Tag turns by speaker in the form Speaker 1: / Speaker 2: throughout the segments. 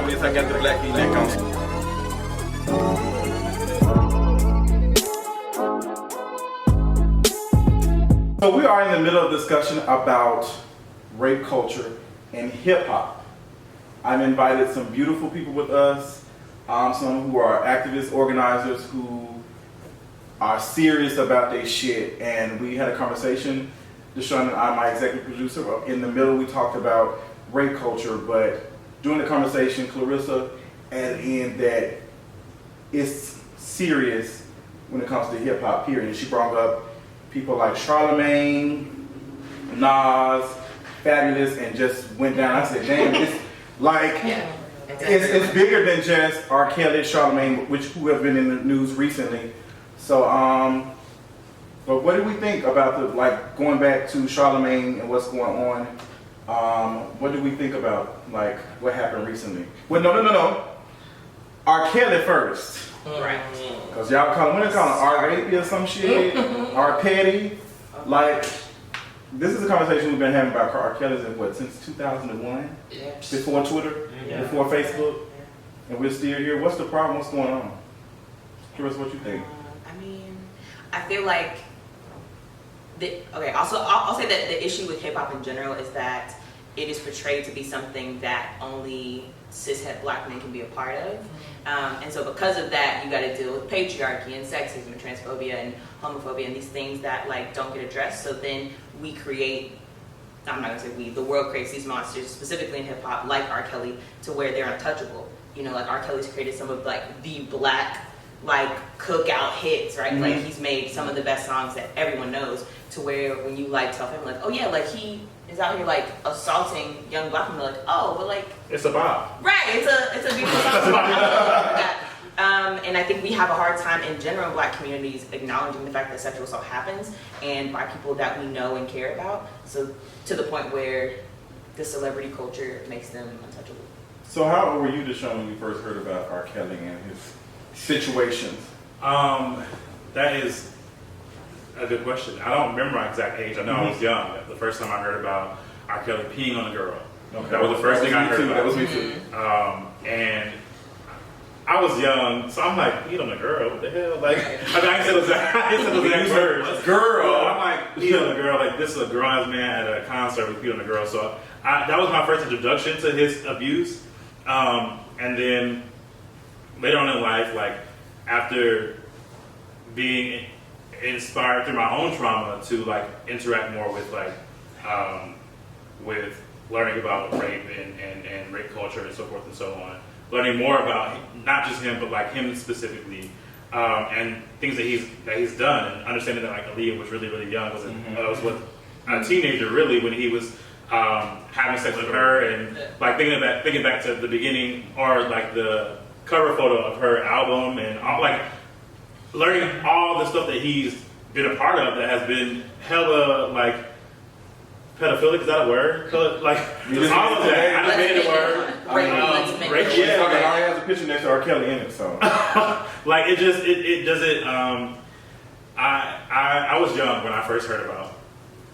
Speaker 1: cabeça quieto, Black e Legal. So we are in the middle of discussion about rape culture and hip hop. I've invited some beautiful people with us, some who are activists, organizers, who are serious about their shit. And we had a conversation, Deshaun and I, my executive producer, in the middle we talked about rape culture, but during the conversation, Clarissa added in that it's serious when it comes to hip hop, period. She brought up people like Charlamagne, Nas, Fabulous, and just went down. I said, damn, it's like, it's bigger than just R.Kelly, Charlamagne, who have been in the news recently. So, but what do we think about like, going back to Charlamagne and what's going on? What do we think about, like, what happened recently? Well, no. R.Kelly first.
Speaker 2: Right.
Speaker 1: Because y'all call him R-Rapey or some shit, R-Petty. Like, this is a conversation we've been having about R. Kelly's since 2001?
Speaker 2: Yeah.
Speaker 1: Before Twitter, before Facebook, and we're still here. What's the problem? What's going on? Curious what you think.
Speaker 2: I mean, I feel like, I'll say that the issue with hip hop in general is that it is portrayed to be something that only cishet black men can be a part of. And so because of that, you got to deal with patriarchy and sexism and transphobia and homophobia and these things that like don't get addressed. So then we create, I'm not gonna say we, the world creates these monsters, specifically in hip hop, like R. Kelly, to where they're untouchable. You know, like R. Kelly's created some of like the black like cookout hits, right? Mm-hmm. Like he's made some of the best songs that everyone knows, to where when you like tell him like, oh yeah, like he is out here like assaulting young black women, like, oh, but like
Speaker 3: it's a bop.
Speaker 2: Right, it's a beautiful song. And I think we have a hard time in general in black communities acknowledging the fact that sexual assault happens, and by people that we know and care about. So to the point where the celebrity culture makes them untouchable.
Speaker 1: So how old were you, Deshaun, when you first heard about R. Kelly and his situations?
Speaker 3: That is a good question. I don't remember my exact age. I know I was young. The first time I heard about R. Kelly peeing on a girl. Okay. That was the first thing I heard about.
Speaker 1: That was me too.
Speaker 3: And I was young, so I'm like, peed on a girl? What the hell? Like, I didn't say those exact words.
Speaker 1: Girl.
Speaker 3: I'm like, peed on a girl. Like, this is a grown-ass man at a concert with peed on a girl. So that was my first introduction to his abuse. And then later on in life, like, after being inspired through my own trauma to like interact more with like with learning about rape and rape culture and so forth and so on, learning more about not just him but like him specifically, and things that he's done, and understanding that like Aaliyah was really young, was with a teenager really when he was having sex with her, and like thinking back to the beginning, or like the cover photo of her album, and all, like learning all the stuff that he's been a part of that has been hella like pedophilic. Is that a word? Like just all of that. I just made it a word.
Speaker 1: Rape. Yeah, I already has a picture next to R. Kelly in it. So
Speaker 3: like it doesn't. I was young when I first heard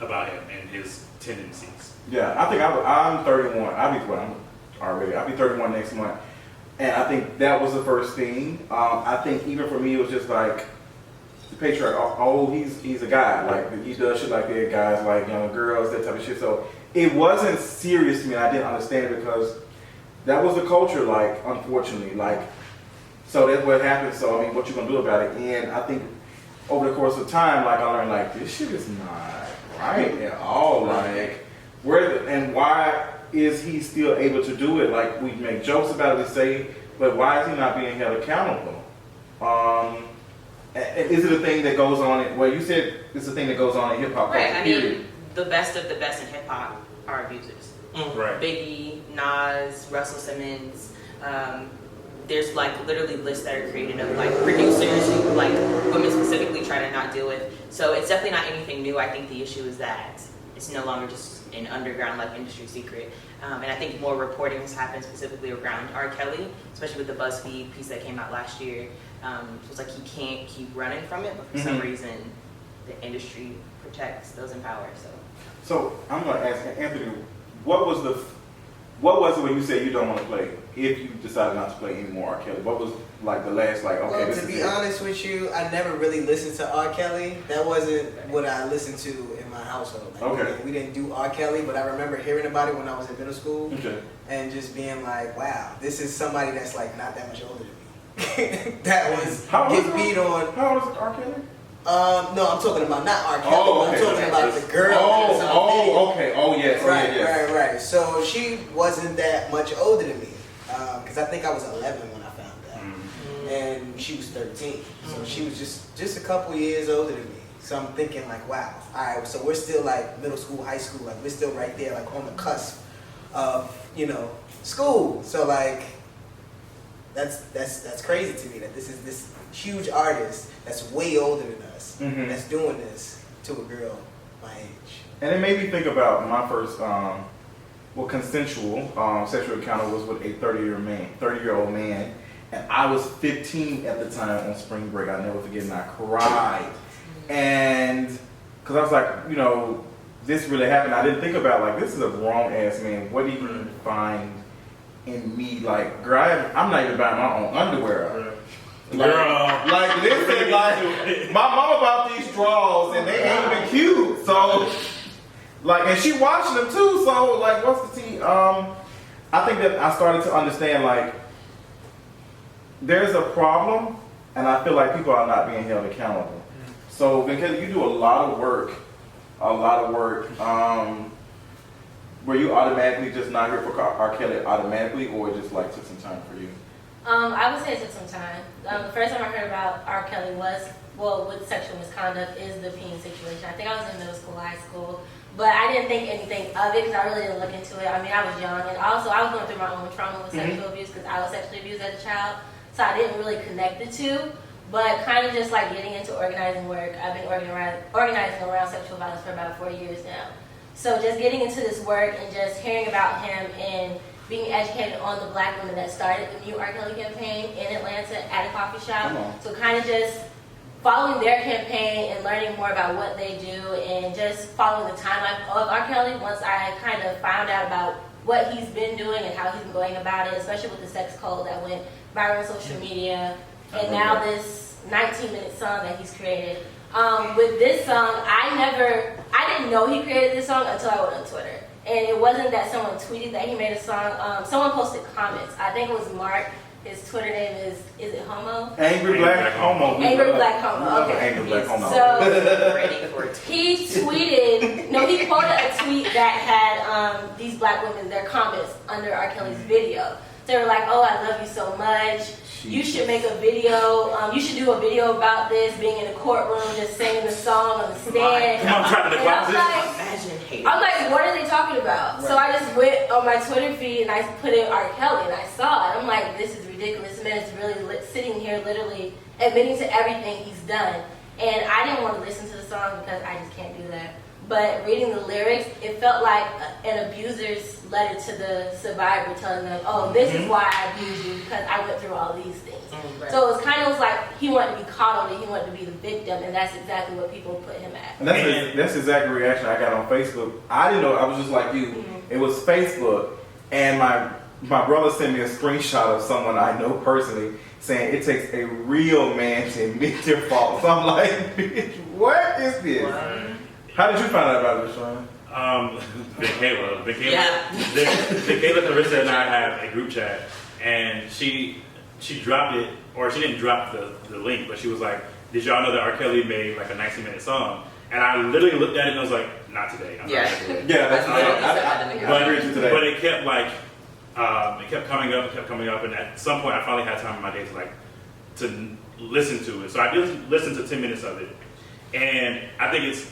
Speaker 3: about him and his tendencies.
Speaker 1: Yeah, I think I'm 31. I'll be 31 next month. And I think that was the first thing. I think even for me, it was just like the patriarch. Oh, he's a guy. Like he does shit like that. Guys like young girls, that type of shit. So it wasn't serious to me. And I didn't understand it because that was the culture. Like unfortunately, like so that's what happened. So I mean, what you gonna do about it? And I think over the course of time, like I learned like this shit is not right at all. Like why is he still able to do it? Like we make jokes about it, we say, but why is he not being held accountable? Is it a thing that goes on? Well, you said it's a thing that goes on in hip hop.
Speaker 2: Right. I mean, the best of the best in hip hop are abusers.
Speaker 3: Right.
Speaker 2: Biggie, Nas, Russell Simmons. There's like literally lists that are created of like producers who like women specifically try to not deal with. So it's definitely not anything new. I think the issue is that it's no longer just an underground like industry secret, and I think more reporting has happened specifically around R. Kelly, especially with the BuzzFeed piece that came out last year. It's like he can't keep running from it, but for some reason the industry protects those in power. So
Speaker 1: I'm going to ask Anthony, what was the What was it when you said you don't want to play? If you decided not to play anymore R. Kelly, what was like the last okay?
Speaker 4: Well,
Speaker 1: this
Speaker 4: to
Speaker 1: is
Speaker 4: be
Speaker 1: it.
Speaker 4: honest with you, I never really listened to R. Kelly. That wasn't what I listened to in my household. Like,
Speaker 1: Okay.
Speaker 4: we didn't do R. Kelly, but I remember hearing about it when I was in middle school,
Speaker 1: Okay.
Speaker 4: and just being like, "Wow, this is somebody that's like not that much older than me." That was
Speaker 1: How old
Speaker 4: get
Speaker 1: is
Speaker 4: beat on.
Speaker 1: How old is R. Kelly?
Speaker 4: No, I'm talking about not R. Kelly.
Speaker 1: Oh, okay.
Speaker 4: I'm talking about the girl. that's on the video.
Speaker 1: Okay. Oh, yes.
Speaker 4: Right,
Speaker 1: yes.
Speaker 4: right. So she wasn't that much older than me, because I think I was 11 when I found out, and she was 13. So she was just a couple years older than me. So I'm thinking like, wow, all right. So we're still like middle school, high school, like we're still right there, like on the cusp of school. So like that's crazy to me that this is this huge artist that's way older than us that's doing this to a girl my age.
Speaker 1: And it made me think about my first, consensual sexual encounter was with a 30-year-old man, and I was 15 at the time on spring break. I'll never forget, and I cried, and because I was like, this really happened. I didn't think about like this is a grown ass man. What did he find in me? Like, girl, I'm not even buying my own underwear. Like listen, like my mama bought these drawers and they ain't even cute. So, like, and she washing them too. So, like, what's the tea? I think that I started to understand like there's a problem, and I feel like people are not being held accountable. So, because you do a lot of work, were you automatically just not here for R. Kelly automatically, or it just like took some time for you?
Speaker 5: I would say it took some time. The first time I heard about R. Kelly with sexual misconduct is the peeing situation. I think I was in middle school, high school, but I didn't think anything of it because I really didn't look into it. I mean, I was young, and also I was going through my own trauma with sexual abuse because I was sexually abused as a child, so I didn't really connect the two. But kind of just like getting into organizing work, I've been organizing around sexual violence for about 4 years now. So just getting into this work and just hearing about him and being educated on the black women that started the new R. Kelly campaign in Atlanta at a coffee shop. So kind of just following their campaign and learning more about what they do and just following the timeline of R. Kelly once I kind of found out about what he's been doing and how he's been going about it, especially with the sex code that went viral on social media. And now this 19-minute song that he's created. With this song, I didn't know he created this song until I went on Twitter. And it wasn't that someone tweeted that he made a song. Someone posted comments. I think it was Mark. His Twitter name is it Homo?
Speaker 1: Angry Black Homo.
Speaker 5: Angry Black Homo. Okay.
Speaker 1: Angry Black Homo.
Speaker 5: So he tweeted, he quoted a tweet that had these black women, their comments under R. Kelly's video. They were like, "Oh, I love you so much. You should make a video. You should do a video about this, being in the courtroom, just singing the song on the stand."
Speaker 3: Come on, trapped in the closet.
Speaker 5: I'm like, what are they talking about? Right. So I just went on my Twitter feed and I put in R. Kelly and I saw it. I'm like, this is ridiculous. This man is really sitting here literally admitting to everything he's done. And I didn't want to listen to the song because I just can't do that. But reading the lyrics, it felt like an abuser's letter to the survivor telling them, oh, this is why I abused you, because I went through all these things. Right. So it was kind of like he wanted to be coddled and he wanted to be the victim, and that's exactly what people put him at.
Speaker 1: And that's exactly the reaction I got on Facebook. I didn't know, I was just like you. It was Facebook, and my brother sent me a screenshot of someone I know personally saying it takes a real man to admit their fault. So I'm like, bitch, what is this? Right. How did you find out about it, Sean?
Speaker 3: Kayla, Carissa, and I have a group chat, and she dropped it, or she didn't drop the link, but she was like, "Did y'all know that R. Kelly made like a 19-minute song?" And I literally looked at it and I was like, "Not today." I'm not gonna do it.
Speaker 1: I agree with you today.
Speaker 3: But it kept it kept coming up, and at some point I finally had time in my day to listen to it. So I did listen to 10 minutes of it, and I think it's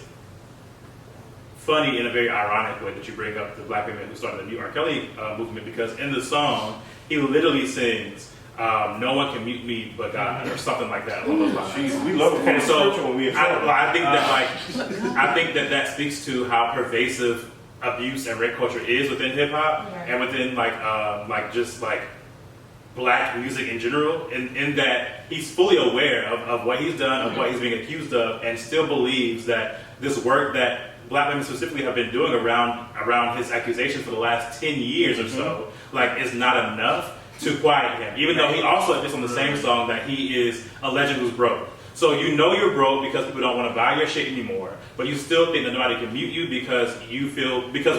Speaker 3: funny in a very ironic way that you bring up the black women who started the new R. Kelly movement, because in the song he literally sings, "No one can mute me but God," or something like that along those lines.
Speaker 1: Jeez, we love it.
Speaker 3: And so I think that speaks to how pervasive abuse and rape culture is within hip hop and within just black music in general, in that he's fully aware of what he's done, of what he's being accused of, and still believes that this work that black women specifically have been doing around his accusations for the last 10 years or so, like, is not enough to quiet him. Even though he also admits on the same song that he is a legend who's broke. So you know you're broke because people don't want to buy your shit anymore, but you still think that nobody can mute you because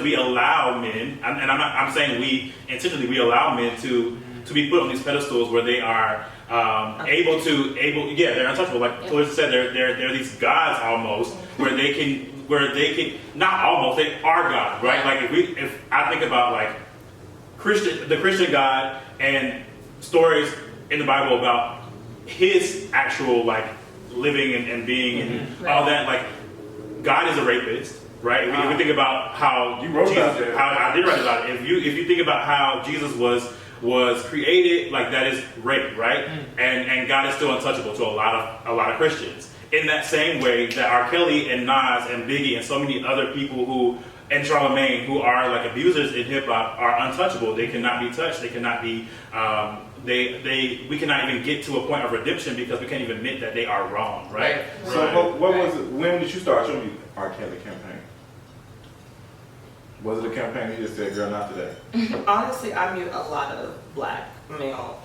Speaker 3: we allow men, and I'm saying we intentionally, we allow men to be put on these pedestals where they are they're untouchable. Like Clarissa said, they're these gods almost, where they can not almost, they are God, right? Like if I think about like the Christian God and stories in the Bible about his actual like living and being and all that, like God is a rapist, right? If we think about how
Speaker 1: you wrote about that,
Speaker 3: how I did write about it. If you think about how Jesus was created, like that is rape, right? And God is still untouchable to a lot of Christians. In that same way that R.Kelly and Nas and Biggie and so many other people and Charlamagne, who are like abusers in hip hop, are untouchable. They cannot be touched. They cannot be. We cannot even get to a point of redemption because we can't even admit that they are wrong, right?
Speaker 1: So what was it? When did you start your R.Kelly campaign? Was it a campaign you just said, girl, not today?
Speaker 6: Honestly, I mute a lot of black male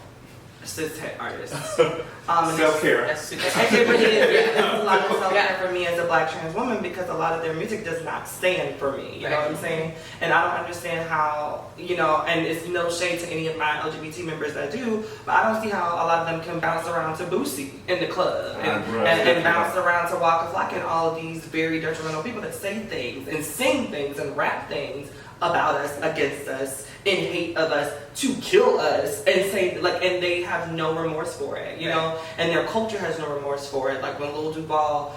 Speaker 6: cis-het artists.
Speaker 1: Self-care.
Speaker 2: That's super.
Speaker 6: It really is. It's a lot of self-care for me as a black trans woman because a lot of their music does not stand for me. You know what I'm saying? And I don't understand how, and it's no shade to any of my LGBT members that do, but I don't see how a lot of them can bounce around to Boosie in the club and bounce around to Waka Flocka and all of these very detrimental people that say things and sing things and rap things about us, against us, in hate of us, to kill us, and say and they have no remorse for it, and their culture has no remorse for it. Like when Lil Duval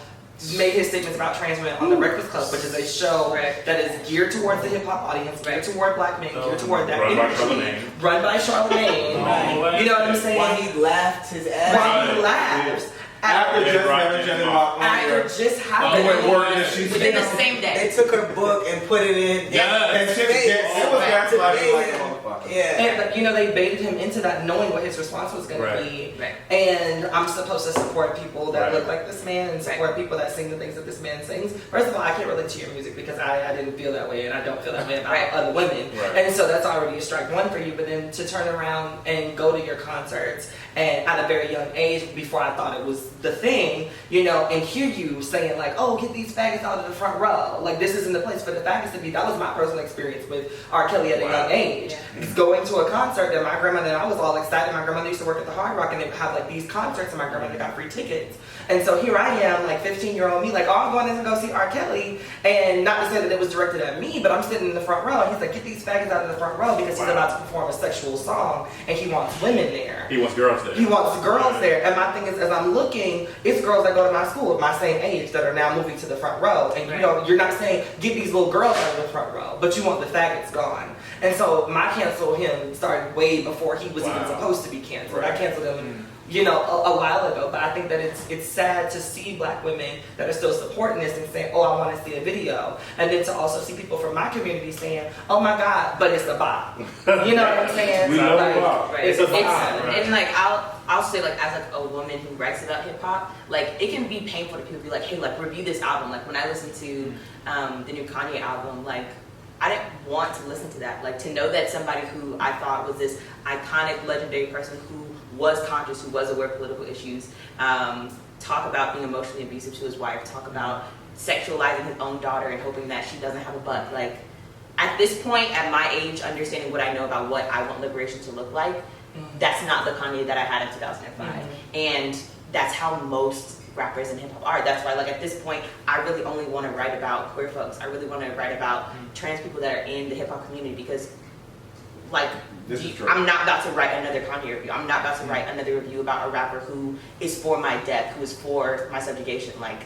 Speaker 6: made his statements about trans women on The Breakfast Club, which is a show that is geared towards the hip hop audience, geared toward black men, geared toward that industry, run by Charlamagne. You know what I'm saying?
Speaker 4: Why he laughed his ass.
Speaker 6: Why he laughs.
Speaker 1: After just having
Speaker 2: within the same day.
Speaker 4: They took her book and put it in.
Speaker 1: And it was gaslighting like a motherfucker.
Speaker 6: Yeah. And they baited him into that knowing what his response was going to be.
Speaker 2: Right.
Speaker 6: And I'm supposed to support people that look like this man and support people that sing the things that this man sings. First of all, I can't relate to your music because I didn't feel that way and I don't feel that way about other women. And so that's already a strike one for you. But then to turn around and go to your concerts and at a very young age, before I thought it was the thing, and hear you saying like, oh, get these faggots out of the front row. Like, this isn't the place for the faggots to be. That was my personal experience with R. Kelly at a young age. Going to a concert that my grandmother, and I was all excited. My grandmother used to work at the Hard Rock and they would have like these concerts and my grandmother got free tickets. And so here I am, like 15-year-old me, like, oh, I'm going in to go see R. Kelly. And not to say that it was directed at me, but I'm sitting in the front row and he's like, get these faggots out of the front row because he's about to perform a sexual song and he wants women there.
Speaker 3: He wants girls there.
Speaker 6: He wants girls there. And my thing is, as I'm looking, it's girls that go to my school of my same age that are now moving to the front row. And you're not saying, get these little girls out of the front row, but you want the faggots gone. And so my cancel him started way before he was even supposed to be canceled. I canceled him a while ago, but I think that it's sad to see black women that are still supporting this and saying, oh, I want to see a video. And then to also see people from my community saying, oh my God, but it's a bop. You know what I'm saying?
Speaker 1: We know the bop.
Speaker 6: It's a bop.
Speaker 2: And like, I'll say like, as like a woman who writes about hip hop, like it can be painful to people to be like, hey, like review this album. Like when I listened to the new Kanye album, like I didn't want to listen to that. Like to know that somebody who I thought was this iconic, legendary person who was conscious, who was aware of political issues, talk about being emotionally abusive to his wife, talk about sexualizing his own daughter and hoping that she doesn't have a butt. Like at this point, at my age, understanding what I know about what I want liberation to look like, that's not the Kanye that I had in 2005. And that's how most rappers in hip hop are. That's why, like at this point, I really only want to write about queer folks. I really want to write about trans people that are in the hip hop community because, like, I'm not about to write another Kanye review. I'm not about to write another review about a rapper who is for my death, who is for my subjugation. Like,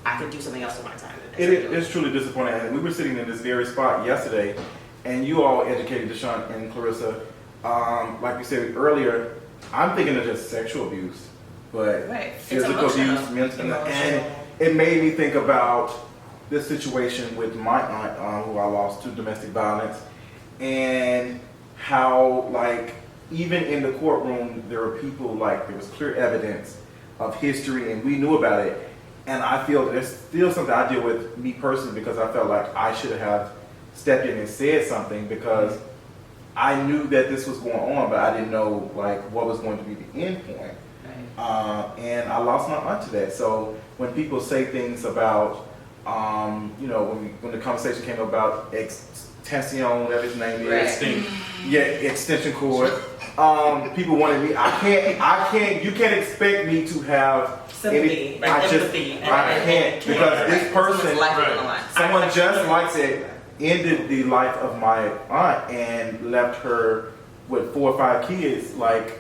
Speaker 2: I could do something else with my time.
Speaker 1: It's truly disappointing. And we were sitting in this very spot yesterday, and you all educated Deshaun and Clarissa. Like we said earlier, I'm thinking of just sexual abuse, but physical abuse, mental, and it made me think about this situation with my aunt, who I lost to domestic violence, and how, like, even in the courtroom, there were people, like, there was clear evidence of history, and we knew about it, And I feel there's still something I deal with me personally because I felt like I should have stepped in and said something because I knew that this was going on, but I didn't know like what was going to be the end point. And I lost my aunt to that. So when people say things about, you know, when the conversation came about extension, whatever his name is, extension cord. People wanted me. I can't. You can't expect me to have
Speaker 6: sympathy.
Speaker 1: I can't because this person, someone just like that, ended the life of my aunt and left her with 4 or 5 kids. Like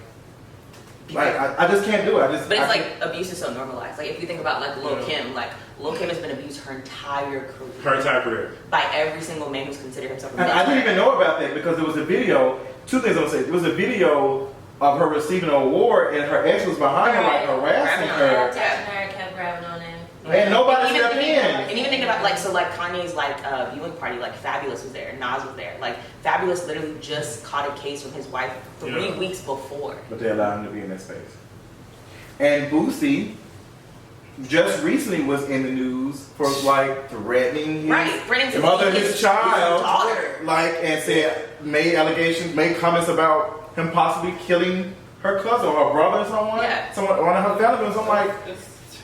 Speaker 1: I just can't do it.
Speaker 2: But it's like abuse is so normalized. Like if you think about like Lil Kim, like Lil Kim has been abused her entire career. By every single man who's considered himself a man.
Speaker 1: And I didn't even know about that because there was a video. 2 things I'm gonna say. There was a video of her receiving an award and her ex was behind her like harassing her.
Speaker 5: Kept grabbing on him.
Speaker 1: And nobody stepped in.
Speaker 2: And even thinking about like Kanye's like viewing party, like Fabulous was there, Nas was there. Like Fabulous literally just caught a case from his wife 3 weeks before.
Speaker 1: But they allowed him to be in that space. And Boosie just recently was in the news for like threatening his mother, his child, like, and said made comments about him possibly killing her cousin or her brother or someone, one of her family members. I'm like,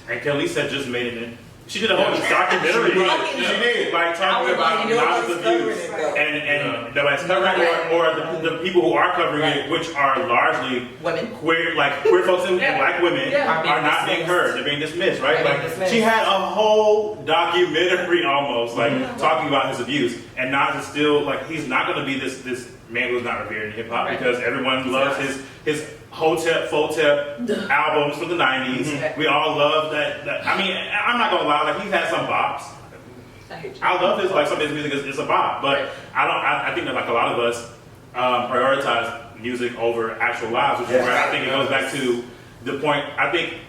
Speaker 3: and Kelly said just made it in. She did a whole documentary.
Speaker 1: She did.
Speaker 3: Like talking about Nas abuse and nobody's covering it, or the people who are covering it, which are largely
Speaker 6: women,
Speaker 3: queer folks and black women, are not being heard. They're being dismissed, right? Like she had a whole documentary almost, like talking about his abuse, and Nas is still like he's not going to be this man who's not revered in hip hop because everyone loves his Hotep, Fotep albums from the 90s. We all love that. I mean, I'm not gonna lie, like he's had some bops. I love his, like some of his music is a bop, but I think that like a lot of us prioritize music over actual lives, which is where I think it goes back to the point. I think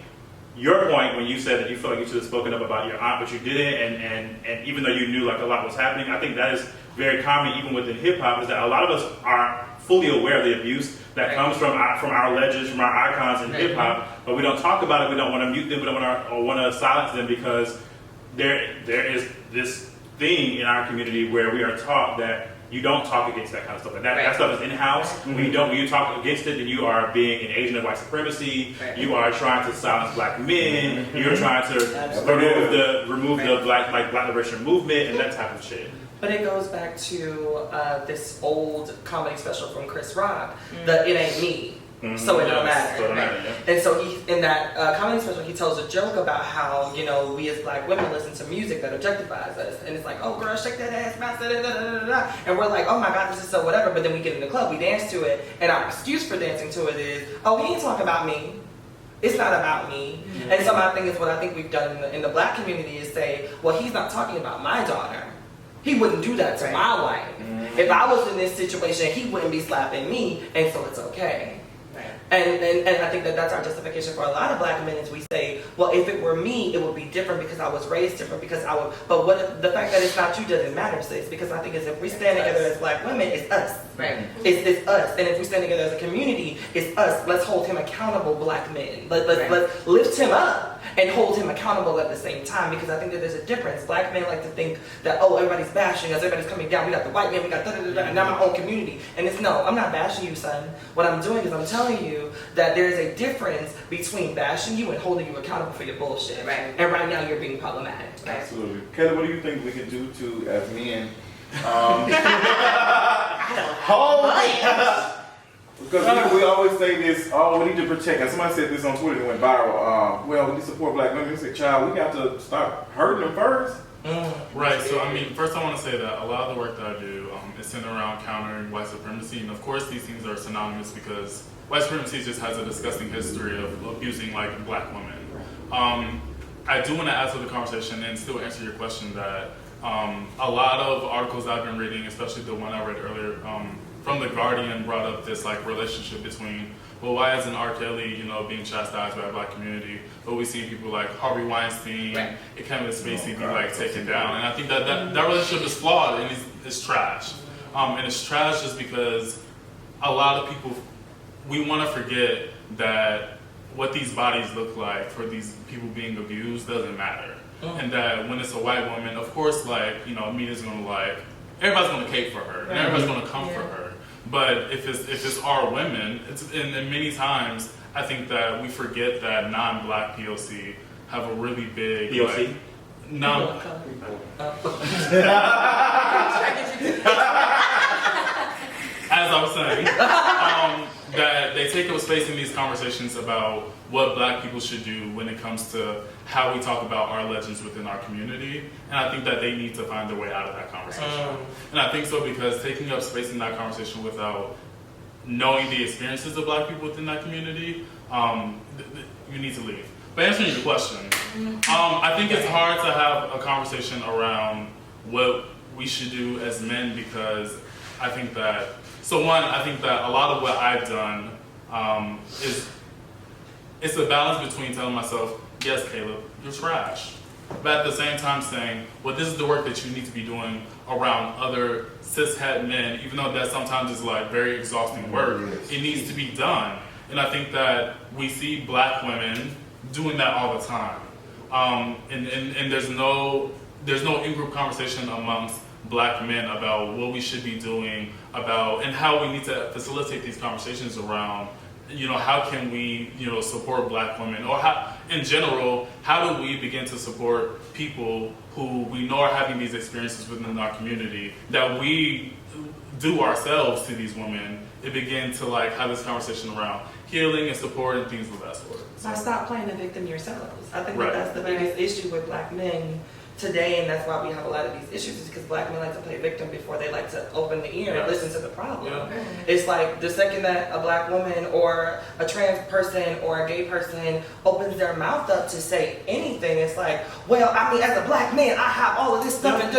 Speaker 3: your point when you said that you felt like you should have spoken up about your aunt, but you didn't, and even though you knew like a lot was happening, I think that is very common even within hip hop, is that a lot of us are fully aware of the abuse that comes from our legends, from our icons in hip hop, but we don't talk about it. We don't want to mute them. We don't want to silence them because there is this thing in our community where we are taught that you don't talk against that kind of stuff. Like that stuff is in house. When you talk against it, then you are being an agent of white supremacy. You are trying to silence black men. You're trying to remove the black liberation movement and that type of shit.
Speaker 6: But it goes back to this old comedy special from Chris Rock, the "It Ain't Me, So It Don't Matter." And so he, in that comedy special, he tells a joke about how, you know, we as black women listen to music that objectifies us, and it's like, oh girl, shake that ass, bounce that, and we're like, oh my god, this is so whatever. But then we get in the club, we dance to it, and our excuse for dancing to it is, oh, he ain't talking about me. It's not about me. And so my thing is, what I think we've done in the black community is say, well, he's not talking about my daughter. He wouldn't do that to my wife. If I was in this situation, he wouldn't be slapping me, and so it's okay. And I think that that's our justification for a lot of black men is we say, well, if it were me, it would be different because I was raised different, because I would, but what if the fact that it's not you doesn't matter, sis, because I think is if we stand together as black women, it's us. It's us. And if we stand together as a community, it's us. Let's hold him accountable, black men. Let's lift him up and hold him accountable at the same time, because I think that there's a difference. Black men like to think that, oh, everybody's bashing us, everybody's coming down, we got the white man, we got da-da-da-da, and now my own community. And it's, no, I'm not bashing you, son. What I'm doing is I'm telling you that there's a difference between bashing you and holding you accountable for your bullshit. And right now you're being problematic.
Speaker 1: Absolutely. Kelly, what do you think we can do to, as men, because we always say this, oh, we need to protect, and somebody said this on Twitter that went viral, well, we need to support black women. They said, child, we got to start hurting them first.
Speaker 7: Right, so I mean, first I want to say that a lot of the work that I do is centered around countering white supremacy, and of course these things are synonymous because white supremacy just has a disgusting history of abusing like black women. I do want to add to the conversation and still answer your question that a lot of articles I've been reading, especially the one I read earlier from The Guardian, brought up this like relationship between, well, why isn't R.Kelly, you know, being chastised by the black community, but we see people like Harvey Weinstein and Kevin Spacey be like taken down, and I think that relationship is flawed and it's trash, and it's trash just because a lot of people, we want to forget that what these bodies look like for these people being abused doesn't matter. And that when it's a white woman, of course, like, media's gonna everybody's gonna cape for her, and everybody's gonna come for her. But if it's our women, and many times I think that we forget that non-black POC have a really big
Speaker 3: POC?
Speaker 7: As I was saying, that they take up space in these conversations about what black people should do when it comes to how we talk about our legends within our community. And I think that they need to find their way out of that conversation. And I think so because taking up space in that conversation without knowing the experiences of black people within that community, you need to leave. But answering your question, I think it's hard to have a conversation around what we should do as men because I think that, I think that a lot of what I've done it's a balance between telling myself, yes, Caleb, you're trash. But at the same time saying, well, this is the work that you need to be doing around other cishet men, even though that sometimes is like very exhausting work, it needs to be done. And I think that we see black women doing that all the time. And there's no in-group conversation amongst black men about what we should be doing about and how we need to facilitate these conversations around, how can we, support black women or how, in general, how do we begin to support people who we know are having these experiences within our community that we do ourselves to these women and begin to have this conversation around healing and support and things of that sort.
Speaker 6: So stop playing the victim yourselves. I think that's the biggest issue with black men today, and that's why we have a lot of these issues, is because black men like to play victim before they like to open the ear and listen to the problem. It's like the second that a black woman or a trans person or a gay person opens their mouth up to say anything, it's like, well, I mean, as a black man, I have all of this stuff, and